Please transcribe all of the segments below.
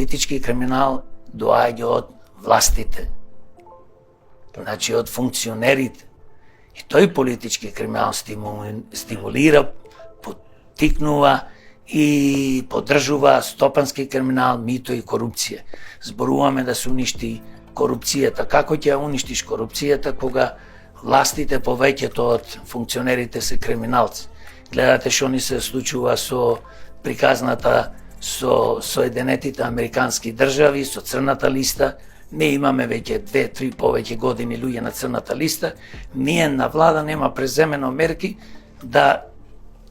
политички криминал доаѓа од властите. Значи од функционерите. И тој политички криминал стимулира, поттикнува и поддржува стопански криминал, мито и корупција. Зборуваме да се уништи корупцијата. Како ќе ја уништиш корупцијата кога властите повеќето од функционерите се криминалци? Гледате што ни се случува со приказната со Соединетите американски држави, со црната листа. Не имаме веќе 2-3 повеќе години луѓе на црната листа. Ние на влада нема преземено мерки да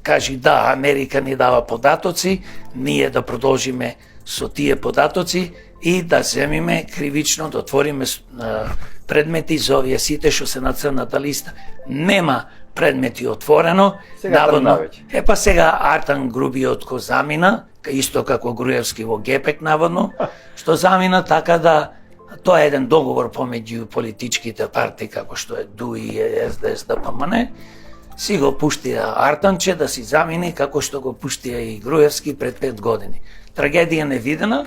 кажи да, Америка ни дава податоци, ние да продолжиме со тие податоци и да земиме кривично, да отвориме предмети за овие сите што се на црната листа. Нема предмети отворено. Сега па сега Артан Грубиот ко замина, исто како Груевски во Гепек наводно, што замина така да тоа е еден договор помеѓу политичките партии како што е ДУИ, СДС, ДПМН, си го пуштија Артанче да си замини како што го пуштија и Груевски пред 5 години. Трагедија невидена,